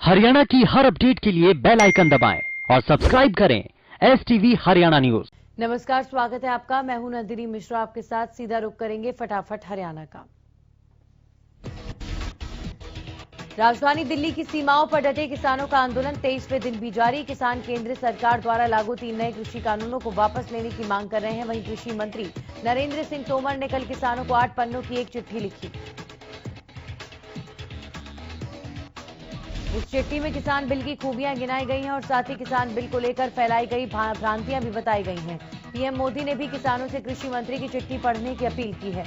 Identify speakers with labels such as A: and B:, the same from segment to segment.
A: हरियाणा की हर अपडेट के लिए बेल आइकन दबाएं और सब्सक्राइब करें STV हरियाणा न्यूज।
B: नमस्कार, स्वागत है आपका। मैं हूं नंदिनी मिश्रा। आपके साथ सीधा रुख करेंगे फटाफट हरियाणा का। राजधानी दिल्ली की सीमाओं पर डटे किसानों का आंदोलन 23वें दिन भी जारी। किसान केंद्र सरकार द्वारा लागू 3 नए कृषि कानूनों को वापस लेने की मांग कर रहे हैं। वहीं कृषि मंत्री नरेंद्र सिंह तोमर ने कल किसानों को 8 पन्नों की एक चिट्ठी लिखी। इस चिट्ठी में किसान बिल की खूबियां गिनाई गई हैं और साथ ही किसान बिल को लेकर फैलाई गई भ्रांतियां भी बताई गई हैं। पीएम मोदी ने भी किसानों से कृषि मंत्री की चिट्ठी पढ़ने की अपील की है।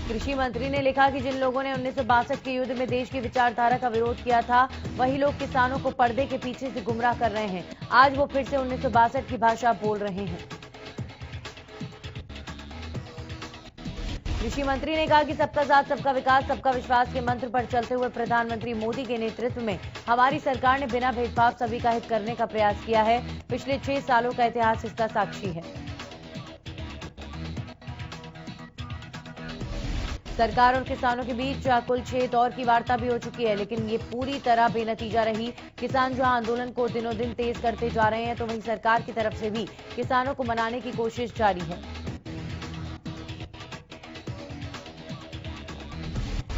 B: कृषि मंत्री ने लिखा कि जिन लोगों ने 1962 के युद्ध में देश की विचारधारा का विरोध किया था, वही लोग किसानों को पर्दे के पीछे से गुमराह कर रहे हैं। आज वो फिर से 1962 की भाषा बोल रहे हैं। कृषि मंत्री ने कहा कि सबका साथ, सबका विकास, सबका विश्वास के मंत्र पर चलते हुए प्रधानमंत्री मोदी के नेतृत्व में हमारी सरकार ने बिना भेदभाव सभी का हित करने का प्रयास किया है। पिछले 6 सालों का इतिहास इसका साक्षी है। सरकार और किसानों के बीच कुल 6 दौर की वार्ता भी हो चुकी है, लेकिन ये पूरी तरह बेनतीजा रही। किसान जहां आंदोलन को दिनों दिन तेज करते जा रहे हैं, तो वहीं सरकार की तरफ से भी किसानों को मनाने की कोशिश जारी है।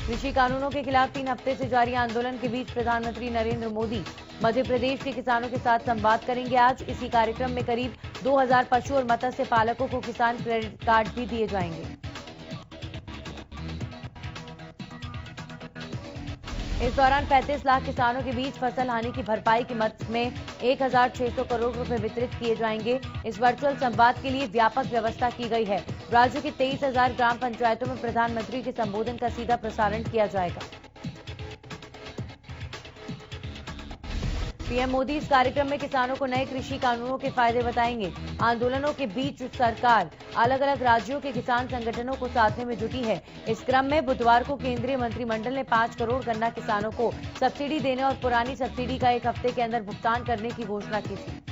B: कृषि कानूनों के खिलाफ 3 हफ्ते से जारी आंदोलन के बीच प्रधानमंत्री नरेंद्र मोदी मध्य प्रदेश के किसानों के साथ संवाद करेंगे। आज इसी कार्यक्रम में करीब 2000 पशु और मत्स्य पालकों को किसान क्रेडिट कार्ड भी दिए जाएंगे। इस दौरान 35 लाख किसानों के बीच फसल हानि की भरपाई के मद में 1600 करोड़ रुपए वितरित किए जाएंगे। इस वर्चुअल संवाद के लिए व्यापक व्यवस्था की गई है। राज्य के 23,000 ग्राम पंचायतों में प्रधानमंत्री के संबोधन का सीधा प्रसारण किया जाएगा। पीएम मोदी इस कार्यक्रम में किसानों को नए कृषि कानूनों के फायदे बताएंगे। आंदोलनों के बीच सरकार अलग अलग राज्यों के किसान संगठनों को साधने में जुटी है। इस क्रम में बुधवार को केंद्रीय मंत्रिमंडल ने 5 करोड़ गन्ना किसानों को सब्सिडी देने और पुरानी सब्सिडी का 1 हफ्ते के अंदर भुगतान करने की घोषणा की थी।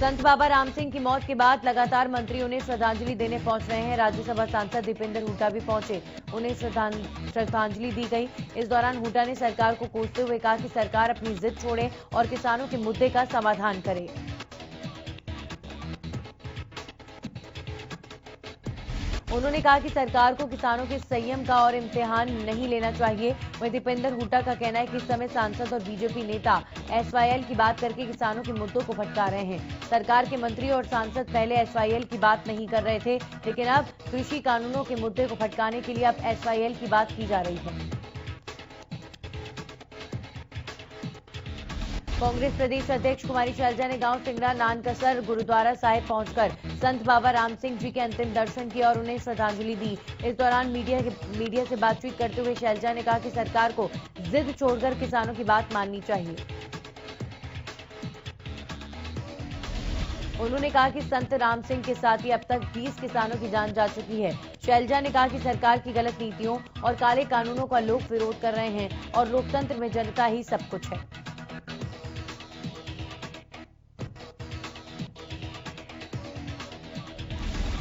B: संत बाबा राम सिंह की मौत के बाद लगातार मंत्री उन्हें श्रद्धांजलि देने पहुंच रहे हैं। राज्यसभा सांसद दीपेंद्र हुड्डा भी पहुंचे, उन्हें श्रद्धांजलि दी गई। इस दौरान हुड्डा ने सरकार को कोसते हुए कहा कि सरकार अपनी जिद छोड़े और किसानों के मुद्दे का समाधान करे। उन्होंने कहा कि सरकार को किसानों के संयम का और इम्तिहान नहीं लेना चाहिए। वहीं दीपेंद्र हुड्डा का कहना है कि इस समय सांसद और बीजेपी नेता SYL की बात करके किसानों के मुद्दों को भटका रहे हैं। सरकार के मंत्री और सांसद पहले SYL की बात नहीं कर रहे थे, लेकिन अब कृषि कानूनों के मुद्दे को भटकाने के लिए अब SYL की बात की जा रही है। कांग्रेस प्रदेश अध्यक्ष कुमारी शैलजा ने गांव सिंगड़ा नानकसर गुरुद्वारा साहिब पहुंचकर संत बाबा राम सिंह जी के अंतिम दर्शन किए और उन्हें श्रद्धांजलि दी। इस दौरान मीडिया से बातचीत करते हुए शैलजा ने कहा कि सरकार को जिद छोड़कर किसानों की बात माननी चाहिए। उन्होंने कहा कि संत राम सिंह के साथ ही अब तक 20 किसानों की जान जा चुकी है। शैलजा ने कहा कि सरकार की गलत नीतियों और काले कानूनों का लोग विरोध कर रहे हैं और लोकतंत्र में जनता ही सब कुछ है।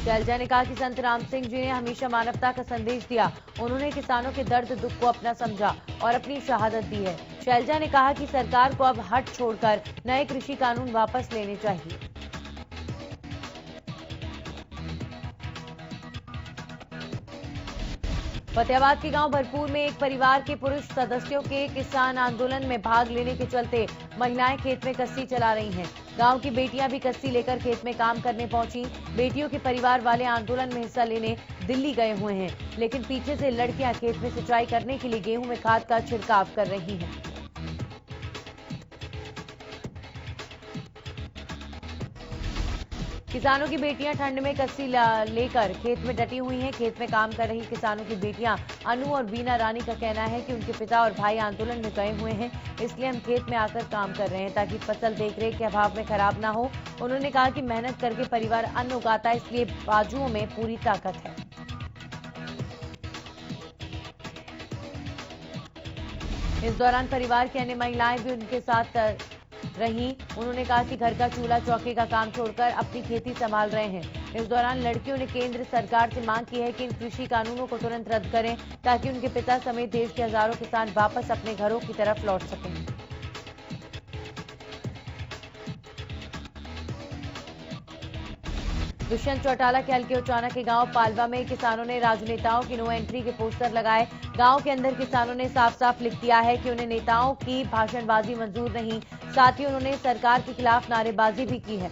B: शैलजा ने कहा कि संत राम सिंह जी ने हमेशा मानवता का संदेश दिया। उन्होंने किसानों के दर्द दुख को अपना समझा और अपनी शहादत दी है। शैलजा ने कहा कि सरकार को अब हट छोड़कर नए कृषि कानून वापस लेने चाहिए। फतेहाबाद के गांव भरपूर में एक परिवार के पुरुष सदस्यों के किसान आंदोलन में भाग लेने के चलते महिलाएं खेत में कस्सी चला रही हैं। गांव की बेटियां भी कस्सी लेकर खेत में काम करने पहुंची। बेटियों के परिवार वाले आंदोलन में हिस्सा लेने दिल्ली गए हुए हैं, लेकिन पीछे से लड़कियां खेत में सिंचाई करने के लिए गेहूं में खाद का छिड़काव कर रही हैं। किसानों की बेटियां ठंड में कस्सी लेकर खेत में डटी हुई हैं। खेत में काम कर रही किसानों की बेटियां अनु और बीना रानी का कहना है कि उनके पिता और भाई आंदोलन में गए हुए हैं, इसलिए हम खेत में आकर काम कर रहे हैं ताकि फसल देखरेख के अभाव में खराब ना हो। उन्होंने कहा कि मेहनत करके परिवार अन्न उगाता है, इसलिए बाजुओं में पूरी ताकत है। इस दौरान परिवार की अन्य महिलाएं भी उनके साथ रही। उन्होंने कहा कि घर का चूल्हा चौके का काम छोड़कर अपनी खेती संभाल रहे हैं। इस दौरान लड़कियों ने केंद्र सरकार से मांग की है कि इन कृषि कानूनों को तुरंत रद्द करें ताकि उनके पिता समेत देश के हजारों किसान वापस अपने घरों की तरफ लौट सकें। दुष्यंत चौटाला के हल्के उचाना के गांव पालवा में किसानों ने राजनेताओं की नो एंट्री के पोस्टर लगाए। गांव के अंदर किसानों ने साफ साफ लिख दिया है कि उन्हें नेताओं की भाषणबाजी मंजूर नहीं। साथ ही उन्होंने सरकार के खिलाफ नारेबाजी भी की है।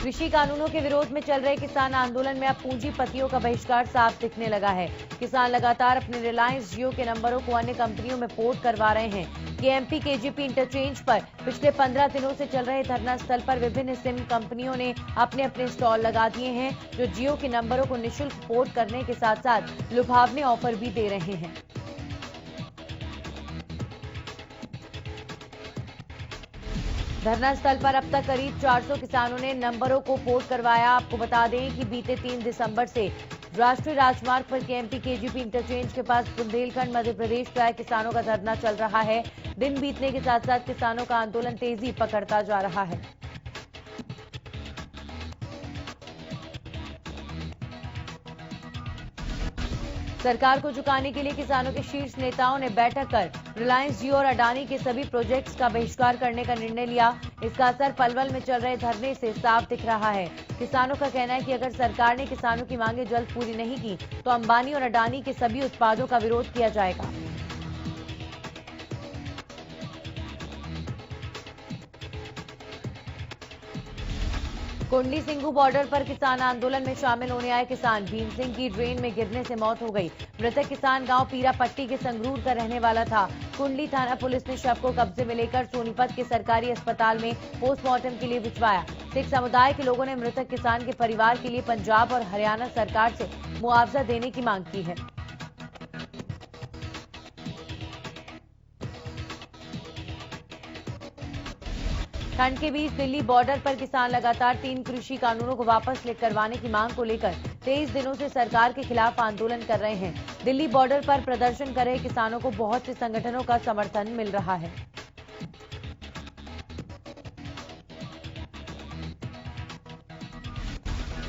B: कृषि कानूनों के विरोध में चल रहे किसान आंदोलन में अब पूंजीपतियों का बहिष्कार साफ दिखने लगा है। किसान लगातार अपने रिलायंस जियो के नंबरों को अन्य कंपनियों में पोर्ट करवा रहे हैं। केएमपी केजीपी इंटरचेंज पर पिछले 15 दिनों से चल रहे धरना स्थल पर विभिन्न सिम कंपनियों ने अपने अपने स्टॉल लगा दिए हैं, जो जियो के नंबरों को निःशुल्क पोर्ट करने के साथ साथ लुभावने ऑफर भी दे रहे हैं। धरना स्थल पर अब तक करीब 400 किसानों ने नंबरों को पोर्ट करवाया। आपको बता दें कि बीते 3 दिसंबर से राष्ट्रीय राजमार्ग पर केएमपी केजीपी इंटरचेंज के पास बुंदेलखंड मध्य प्रदेश का किसानों का धरना चल रहा है। दिन बीतने के साथ साथ किसानों का आंदोलन तेजी पकड़ता जा रहा है। सरकार को झुकाने के लिए किसानों के शीर्ष नेताओं ने बैठक कर रिलायंस जियो और अडानी के सभी प्रोजेक्ट्स का बहिष्कार करने का निर्णय लिया। इसका असर पलवल में चल रहे धरने से साफ दिख रहा है। किसानों का कहना है कि अगर सरकार ने किसानों की मांगें जल्द पूरी नहीं की तो अंबानी और अडानी के सभी उत्पादों का विरोध किया जाएगा। कुंडली सिंघू बॉर्डर पर किसान आंदोलन में शामिल होने आए किसान भीम सिंह की ड्रेन में गिरने से मौत हो गई। मृतक किसान गांव पीरा पट्टी के संगरूर का रहने वाला था। कुंडली थाना पुलिस ने शव को कब्जे में लेकर सोनीपत के सरकारी अस्पताल में पोस्टमार्टम के लिए भिजवाया। सिख समुदाय के लोगों ने मृतक किसान के परिवार के लिए पंजाब और हरियाणा सरकार से मुआवजा देने की मांग की है। ठंड के बीच दिल्ली बॉर्डर पर किसान लगातार 3 कृषि कानूनों को वापस करवाने की मांग को लेकर 23 दिनों से सरकार के खिलाफ आंदोलन कर रहे हैं। दिल्ली बॉर्डर पर प्रदर्शन कर रहे किसानों को बहुत से संगठनों का समर्थन मिल रहा है।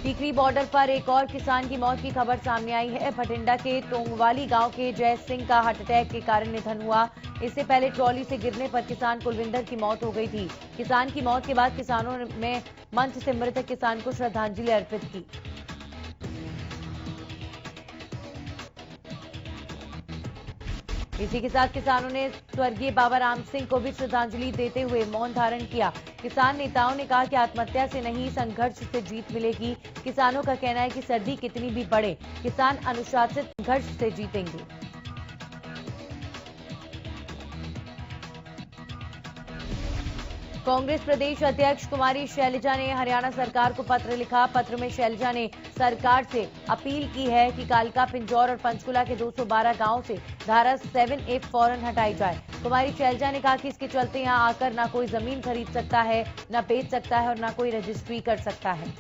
B: टीकरी बॉर्डर पर एक और किसान की मौत की खबर सामने आई है। भटिंडा के तोंगवाली गांव के जय सिंह का हार्ट अटैक के कारण निधन हुआ। इससे पहले ट्रॉली से गिरने पर किसान कुलविंदर की मौत हो गई थी। किसान की मौत के बाद किसानों ने मंच से मृतक किसान को श्रद्धांजलि अर्पित की। इसी के साथ किसानों ने स्वर्गीय बाबा राम सिंह को भी श्रद्धांजलि देते हुए मौन धारण किया। किसान नेताओं ने कहा कि आत्महत्या से नहीं, संघर्ष से जीत मिलेगी। किसानों का कहना है कि सर्दी कितनी भी बढ़े, किसान अनुशासित संघर्ष से जीतेंगे। कांग्रेस प्रदेश अध्यक्ष कुमारी शैलजा ने हरियाणा सरकार को पत्र लिखा। पत्र में शैलजा ने सरकार से अपील की है कि कालका, पिंजौर और पंचकुला के 212 गांवों से धारा 7A फौरन हटाई जाए। कुमारी शैलजा ने कहा कि इसके चलते यहां आकर ना कोई जमीन खरीद सकता है, ना बेच सकता है और ना कोई रजिस्ट्री कर सकता है।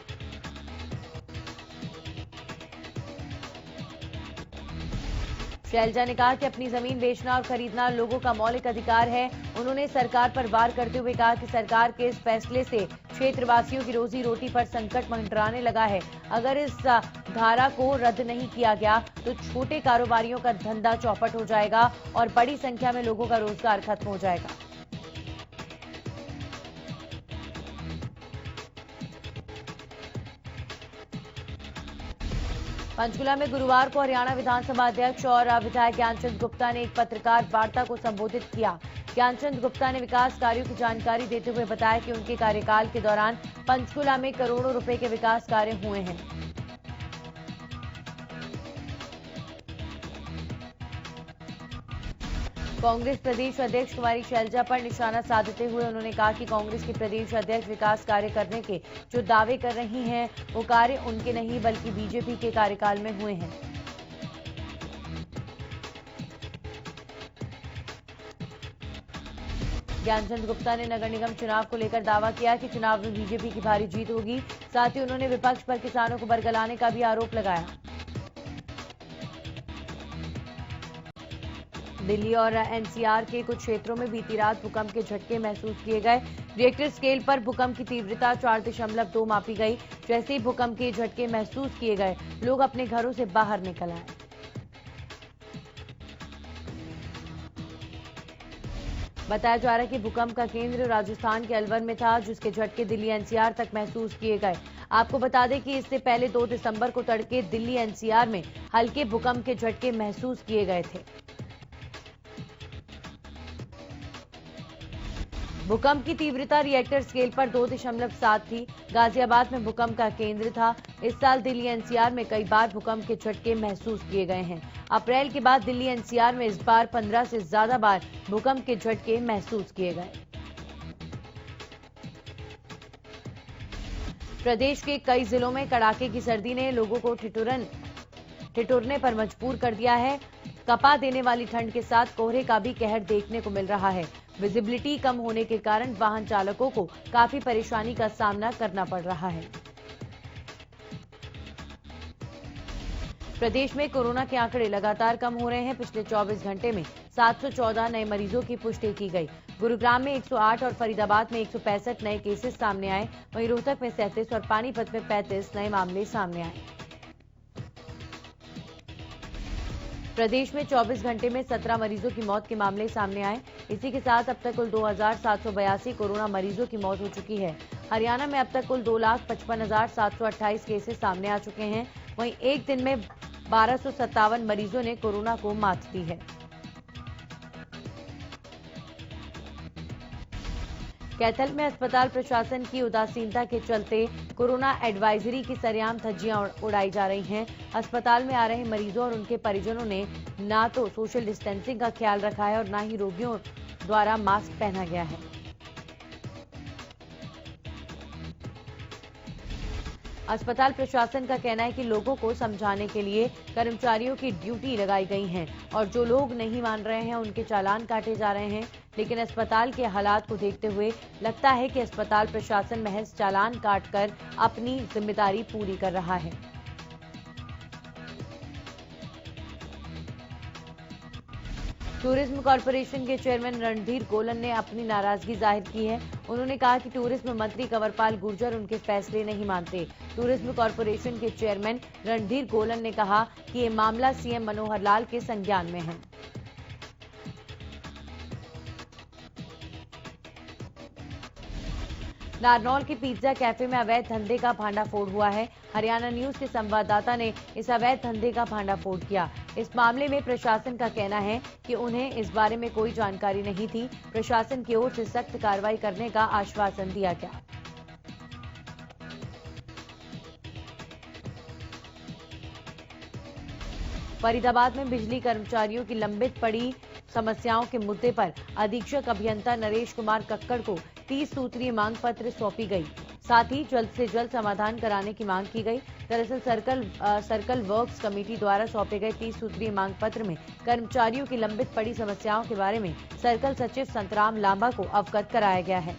B: शैलजा ने कहा कि अपनी जमीन बेचना और खरीदना लोगों का मौलिक अधिकार है। उन्होंने सरकार पर वार करते हुए कहा कि सरकार के इस फैसले से क्षेत्रवासियों की रोजी रोटी पर संकट मंडराने लगा है। अगर इस धारा को रद्द नहीं किया गया तो छोटे कारोबारियों का धंधा चौपट हो जाएगा और बड़ी संख्या में लोगों का रोजगार खत्म हो जाएगा। पंचकुला में गुरुवार को हरियाणा विधानसभा अध्यक्ष और विधायक ज्ञानचंद गुप्ता ने एक पत्रकार वार्ता को संबोधित किया। ज्ञानचंद गुप्ता ने विकास कार्यों की जानकारी देते हुए बताया कि उनके कार्यकाल के दौरान पंचकुला में करोड़ों रुपए के विकास कार्य हुए हैं। कांग्रेस प्रदेश अध्यक्ष कुमारी शैलजा पर निशाना साधते हुए उन्होंने कहा कि कांग्रेस के प्रदेश अध्यक्ष विकास कार्य करने के जो दावे कर रही हैं वो कार्य उनके नहीं बल्कि बीजेपी के कार्यकाल में हुए हैं। ज्ञानचंद गुप्ता ने नगर निगम चुनाव को लेकर दावा किया कि चुनाव में बीजेपी की भारी जीत होगी। साथ ही उन्होंने विपक्ष पर किसानों को बरगलाने का भी आरोप लगाया। दिल्ली और एनसीआर के कुछ क्षेत्रों में बीती रात भूकंप के झटके महसूस किए गए। रिएक्टर स्केल पर भूकंप की तीव्रता 4.2 मापी गई। जैसे ही भूकंप के झटके महसूस किए गए, लोग अपने घरों से बाहर निकल आए। बताया जा रहा है कि भूकंप का केंद्र राजस्थान के अलवर में था, जिसके झटके दिल्ली एनसीआर तक महसूस किए गए। आपको बता दें कि इससे पहले 2 दिसंबर को तड़के दिल्ली एनसीआर में हल्के भूकंप के झटके महसूस किए गए थे। भूकंप की तीव्रता रिएक्टर स्केल पर 2.7 थी। गाजियाबाद में भूकंप का केंद्र था। इस साल दिल्ली एनसीआर में कई बार भूकंप के झटके महसूस किए गए हैं। अप्रैल के बाद दिल्ली एनसीआर में इस बार 15 से ज्यादा बार भूकंप के झटके महसूस किए गए। प्रदेश के कई जिलों में कड़ाके की सर्दी ने लोगों को ठिठुरने पर मजबूर कर दिया है। कपा देने वाली ठंड के साथ कोहरे का भी कहर देखने को मिल रहा है। विजिबिलिटी कम होने के कारण वाहन चालकों को काफी परेशानी का सामना करना पड़ रहा है। प्रदेश में कोरोना के आंकड़े लगातार कम हो रहे हैं। पिछले 24 घंटे में 714 नए मरीजों की पुष्टि की गई। गुरुग्राम में 108 और फरीदाबाद में 165 नए केसेस सामने आए। वहीं रोहतक में 37 और पानीपत में 35 नए मामले सामने आए। प्रदेश में 24 घंटे में 17 मरीजों की मौत के मामले सामने आए। इसी के साथ अब तक कुल 2782 कोरोना मरीजों की मौत हो चुकी है। हरियाणा में अब तक कुल 2,55,728 केसेस सामने आ चुके हैं। वहीं एक दिन में 1257 मरीजों ने कोरोना को मात दी है। कैथल में अस्पताल प्रशासन की उदासीनता के चलते कोरोना एडवाइजरी की सरेआम धज्जियां उड़ाई जा रही हैं। अस्पताल में आ रहे मरीजों और उनके परिजनों ने ना तो सोशल डिस्टेंसिंग का ख्याल रखा है और ना ही रोगियों द्वारा मास्क पहना गया है। अस्पताल प्रशासन का कहना है कि लोगों को समझाने के लिए कर्मचारियों की ड्यूटी लगाई गई है और जो लोग नहीं मान रहे हैं उनके चालान काटे जा रहे हैं। लेकिन अस्पताल के हालात को देखते हुए लगता है कि अस्पताल प्रशासन महज चालान काटकर अपनी जिम्मेदारी पूरी कर रहा है। टूरिज्म कॉर्पोरेशन के चेयरमैन रणधीर गोलन ने अपनी नाराजगी जाहिर की है। उन्होंने कहा कि टूरिज्म मंत्री कंवरपाल गुर्जर उनके फैसले नहीं मानते। टूरिज्म कॉर्पोरेशन के चेयरमैन रणधीर गोलन ने कहा कि ये मामला सीएम मनोहर लाल के संज्ञान में है। नारनौल के पिज्जा कैफे में अवैध धंधे का भांडाफोड़ हुआ है। हरियाणा न्यूज के संवाददाता ने इस अवैध धंधे का भांडाफोड़ किया। इस मामले में प्रशासन का कहना है कि उन्हें इस बारे में कोई जानकारी नहीं थी। प्रशासन की ओर से सख्त कार्रवाई करने का आश्वासन दिया गया। फरीदाबाद में बिजली कर्मचारियों की लंबित पड़ी समस्याओं के मुद्दे पर अधीक्षक अभियंता नरेश कुमार कक्कड़ को 30 सूत्रीय मांग पत्र सौंपी गई। साथ ही जल्द से जल्द समाधान कराने की मांग की गई। दरअसल सर्कल वर्क्स कमेटी द्वारा सौंपे गए 30 सूत्रीय मांग पत्र में कर्मचारियों की लंबित पड़ी समस्याओं के बारे में सर्कल सचिव संतराम लांबा को अवगत कराया गया है।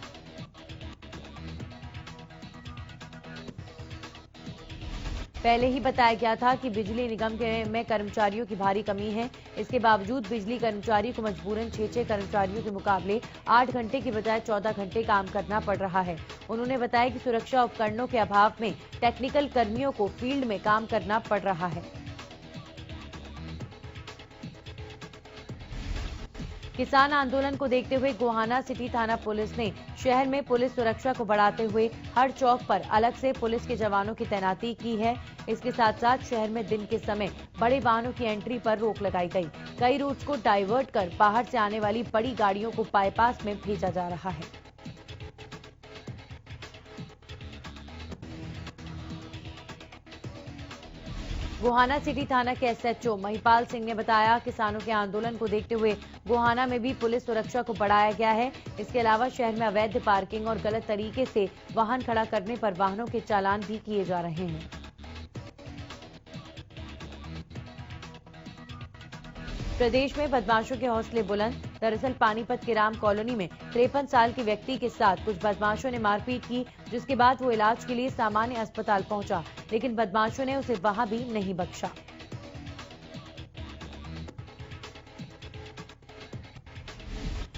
B: पहले ही बताया गया था कि बिजली निगम में कर्मचारियों की भारी कमी है। इसके बावजूद बिजली कर्मचारी को मजबूरन 6 कर्मचारियों के मुकाबले 8 घंटे की बजाय 14 घंटे काम करना पड़ रहा है। उन्होंने बताया कि सुरक्षा उपकरणों के अभाव में टेक्निकल कर्मियों को फील्ड में काम करना पड़ रहा है। किसान आंदोलन को देखते हुए गोहाना सिटी थाना पुलिस ने शहर में पुलिस सुरक्षा को बढ़ाते हुए हर चौक पर अलग से पुलिस के जवानों की तैनाती की है। इसके साथ साथ शहर में दिन के समय बड़े वाहनों की एंट्री पर रोक लगाई गई। कई रूट्स को डाइवर्ट कर बाहर से आने वाली बड़ी गाड़ियों को बाईपास में भेजा जा रहा है। गोहाना सिटी थाना के एसएचओ महिपाल सिंह ने बताया, किसानों के आंदोलन को देखते हुए गोहाना में भी पुलिस सुरक्षा को बढ़ाया गया है। इसके अलावा शहर में अवैध पार्किंग और गलत तरीके से वाहन खड़ा करने पर वाहनों के चालान भी किए जा रहे हैं। प्रदेश में बदमाशों के हौसले बुलंद। दरअसल पानीपत के राम कॉलोनी में 53 साल के व्यक्ति के साथ कुछ बदमाशों ने मारपीट की, जिसके बाद वो इलाज के लिए सामान्य अस्पताल पहुंचा, लेकिन बदमाशों ने उसे वहां भी नहीं बख्शा।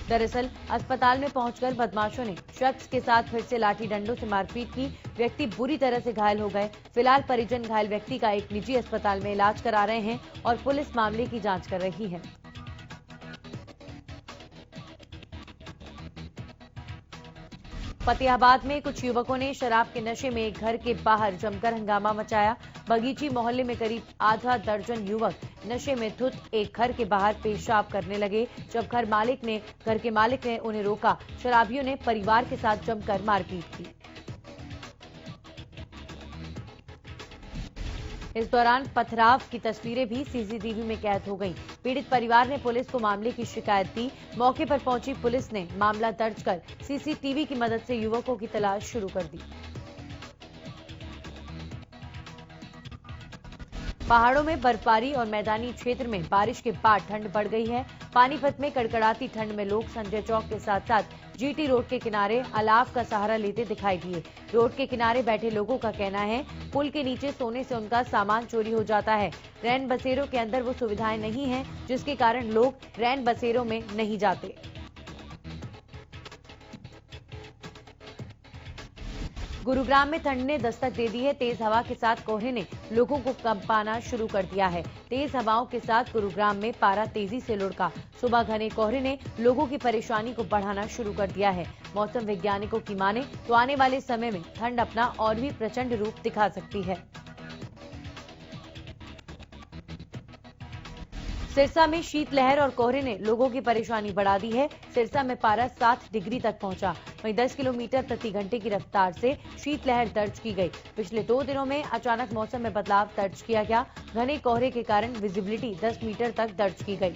B: दरअसल अस्पताल में पहुंचकर बदमाशों ने शख्स के साथ फिर से लाठी डंडों से मारपीट की। व्यक्ति बुरी तरह से घायल हो गए। फिलहाल परिजन घायल व्यक्ति का एक निजी अस्पताल में इलाज करा रहे हैं और पुलिस मामले की जांच कर रही है। फतेहाबाद में कुछ युवकों ने शराब के नशे में एक घर के बाहर जमकर हंगामा मचाया। बगीची मोहल्ले में करीब आधा दर्जन युवक नशे में धुत एक घर के बाहर पेशाब करने लगे। जब घर के मालिक ने उन्हें रोका, शराबियों ने परिवार के साथ जमकर मारपीट की। इस दौरान पथराव की तस्वीरें भी सीसीटीवी में कैद हो गईं। पीड़ित परिवार ने पुलिस को मामले की शिकायत दी। मौके पर पहुंची पुलिस ने मामला दर्ज कर सीसीटीवी की मदद से युवकों की तलाश शुरू कर दी। पहाड़ों में बर्फबारी और मैदानी क्षेत्र में बारिश के बाद ठंड बढ़ गई है। पानीपत में कड़कड़ाती ठंड में लोग संजय चौक के साथ साथ जीटी रोड के किनारे अलाव का सहारा लेते दिखाई दिए। रोड के किनारे बैठे लोगों का कहना है पुल के नीचे सोने से उनका सामान चोरी हो जाता है। रैन बसेरों के अंदर वो सुविधाएं नहीं है, जिसके कारण लोग रैन बसेरों में नहीं जाते। गुरुग्राम में ठंड ने दस्तक दे दी है। तेज हवा के साथ कोहरे ने लोगों को कंपाना शुरू कर दिया है। तेज हवाओं के साथ गुरुग्राम में पारा तेजी से लुढ़का। सुबह घने कोहरे ने लोगों की परेशानी को बढ़ाना शुरू कर दिया है। मौसम वैज्ञानिकों की माने तो आने वाले समय में ठंड अपना और भी प्रचंड रूप दिखा सकती है। सिरसा में शीतलहर और कोहरे ने लोगों की परेशानी बढ़ा दी है। सिरसा में पारा 7 डिग्री तक पहुंचा। वहीं 10 किलोमीटर प्रति घंटे की रफ्तार से शीतलहर दर्ज की गई। पिछले 2 दिनों में अचानक मौसम में बदलाव दर्ज किया गया। घने कोहरे के कारण विजिबिलिटी 10 मीटर तक दर्ज की गई।